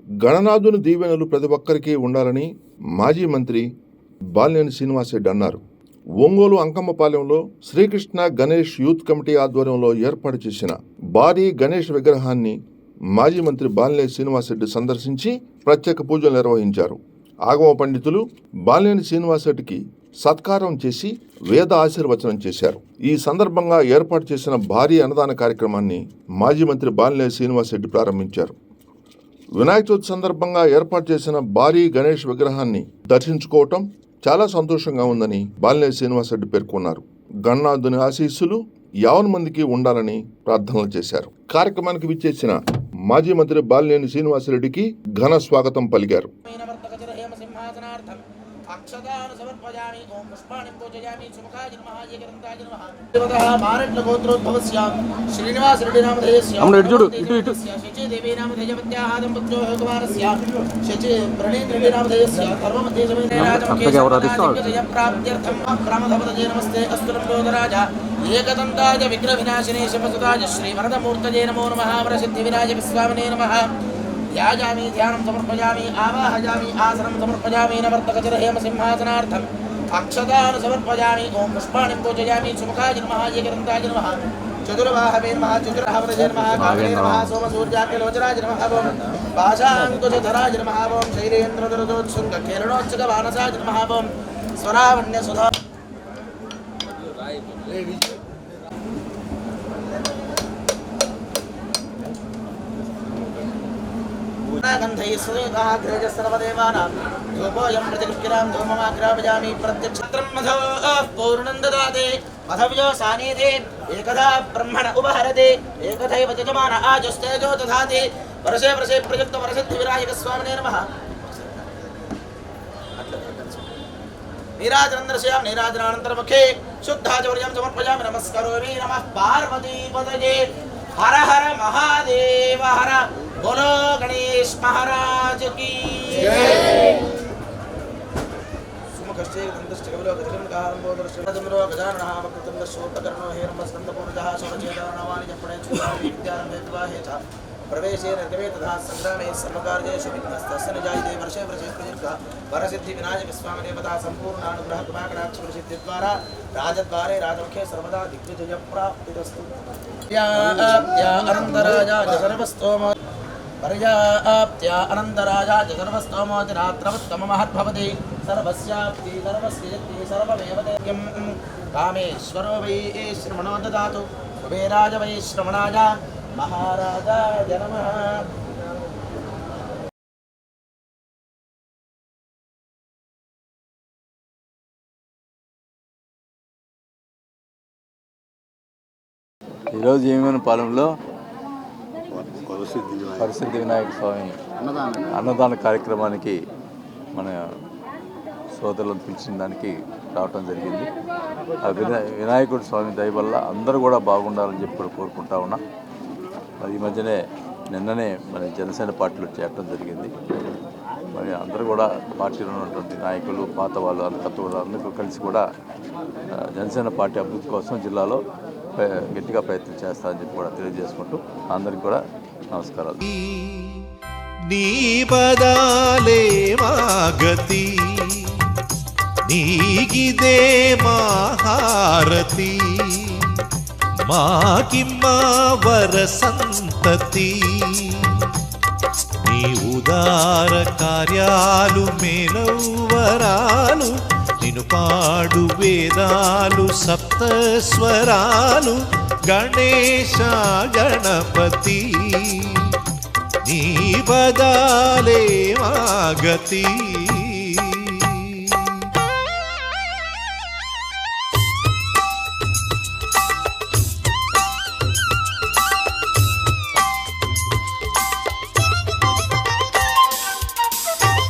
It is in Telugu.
గణనాథుని దీవెనలు ప్రతి ఒక్కరికి ఉండాలని మాజీ మంత్రి బాలినేని శ్రీనివాసరెడ్డి అన్నారు. ఒంగోలు అంకమ్మపాలెంలో శ్రీకృష్ణ గణేష్ యూత్ కమిటీ ఆధ్వర్యంలో ఏర్పాటు చేసిన భారీ గణేష్ విగ్రహాన్ని మాజీ మంత్రి బాలినేని శ్రీనివాసరెడ్డి సందర్శించి ప్రత్యేక పూజలు నిర్వహించారు. ఆగమ పండితులు బాలినేని శ్రీనివాసరెడ్డికి సత్కారం చేసి వేద ఆశీర్వచనం చేశారు. ఈ సందర్భంగా ఏర్పాటు చేసిన భారీ అన్నదాన కార్యక్రమాన్ని మాజీ మంత్రి బాలినేని శ్రీనివాసరెడ్డి ప్రారంభించారు. వినాయక చవితి సందర్భంగా ఏర్పాటు చేసిన భారీ గణేష్ విగ్రహాన్ని దర్శించుకోవటం చాలా సంతోషంగా ఉందని బాలినేని శ్రీనివాసరెడ్డి పేర్కొన్నారు. గణనాథుని ఆశీస్సులు యావన్ మందికి ఉండాలని ప్రార్థనలు చేశారు. కార్యక్రమానికి విచ్చేసిన మాజీ మంత్రి బాలినేని శ్రీనివాసరెడ్డికి ఘన స్వాగతం పలికారు. అక్షతాను సమర్పయామి ఓం పుష్పాణి పూజయామి సుముఖాయ నమః ఏకదంతాయ నమః దేవతః మారట్ల గోత్రోద్భవస్య శ్రీనివాసరెడ్డి నామధేయస్య శచి దేవి నామధేయవత్యాః దంపత్యో కుమారస్య శచి ప్రణేంద్రెడ్డి నామధేయస్య ధర్మమధ్యేజమైన రాజముఖేశ ప్రాప్త్యర్థం బ్రహ్మధపతజే నమస్తే అస్తు లంబోదరాజ ఏకదంతాయ విఘ్న వినాశినే శివసుతాయ శ్రీ వరదమూర్తజే నమో నమః వరసిద్ధి వినాయ విశ్వామినే నమః ध्यायामि ध्यानं समर्पयामि आवाहयामि आसनं समर्पयामि नवर्तकचरहेम सिंहासनार्थम् अक्षतान् समर्पयामि ओं पुष्पाणि पूजयामि सुमुखाय नमः एकदन्ताय नमः चतुर्बाहवे नमः चतुर्हवरजे नमः काले नमः सोमसूर्याग्निलोचनाय नमः ओं पाशाङ्कुशधराय नमः ओं शैलेन्द्रदुरदोत्सुङ्गकिरणोत्सुकवानसाय नमः ओं स्वरावण्यसुधा गन्धैस्वेदाग्रजस्तरवदेवानां धूपोऽयं प्रतिगृह्यतां धूममाग्रापयामि प्रत्यक्षत्रं मधो पूर्णं ददाति मधव्यो सानीति एकदा ब्रह्मण उपहरति एकथैव यजमान आजुस्तेजो दधाति वर्षे वर्षे प्रयुक्त वरसिद्धिविनायकस्वामिने नमः नीराजनन्दर्शयां नीराजनानन्तरमुखे शुद्धाचौर्यं समर्पयामि नमस्करोमि नमः पार्वतीपतये हर हर महादेव हर बोलो गणेश महाराज की जय। सुमुखस्ते दन्तस्ते कविलो गजगणकारम्भोदरश्रीमदमरो गजाननः वक्रतुण्ड शोककर्णो हेरम्बस्कन्दपूर्णः शोभचेतनवाणि जपणे चूडामि विद्यारम्भेत्वा हे च प्रवेशे निर्गमे तथा संग्रामे सर्वकार्येषु विघ्नस्तस्य न जायते वर्षे वर्षे प्रयुक्तः वरसिद्धि विनायक स्वामिदेवता सम्पूर्णानुग्रह कृपाकटाक्ष प्रसिद्धिद्वारा राजद्वारे राजमुखे सर्वदा दिग्विजयप्राप्तिरस्तु। या अनन्तराजाय सर्वस्तोम पर्याप्त्या अनन्तराजाय सर्वस्तोमो रात्रवत्तममहद्भवति सर्वस्याप्ति सर्वस्येति सर्वमेव देयं कामेश्वरो वै श्रवणो ददातु कुबेराय वै श्रवणाय महाराजाय नमः। ఈరోజు ఏమేనపాలెంలో వరసిద్ధి వినాయక స్వామి అన్నదాన కార్యక్రమానికి మన సోదరులను పిలిచిన దానికి రావటం జరిగింది. ఆ వినాయకుడి స్వామి దయ వల్ల అందరూ కూడా బాగుండాలని చెప్పి కోరుకుంటా ఉన్నా. మరి ఈ మధ్యనే నిన్ననే మన జనసేన పార్టీలో చేరటం జరిగింది. మరి అందరూ కూడా పార్టీలో ఉన్నటువంటి నాయకులు పాత వాళ్ళు కొత్త వాళ్ళు అందరూ కలిసి కూడా జనసేన పార్టీ అభివృద్ధి కోసం జిల్లాలో గట్టిగా ప్రయత్నం చేస్తారని చెప్పి కూడా తెలియజేసుకుంటూ అందరికి కూడా నమస్కారాలు. నీ పదాలే మా గతి నీగిదే మా హారతి మాకిమ్మ వర సంతతి నీ ఉదార కార్యాలు మేలవరాలు నిన్ను పాడు వేదాలు సప్తస్వరాలు గణేశ గణపతి నీ పదాలే మా గతి.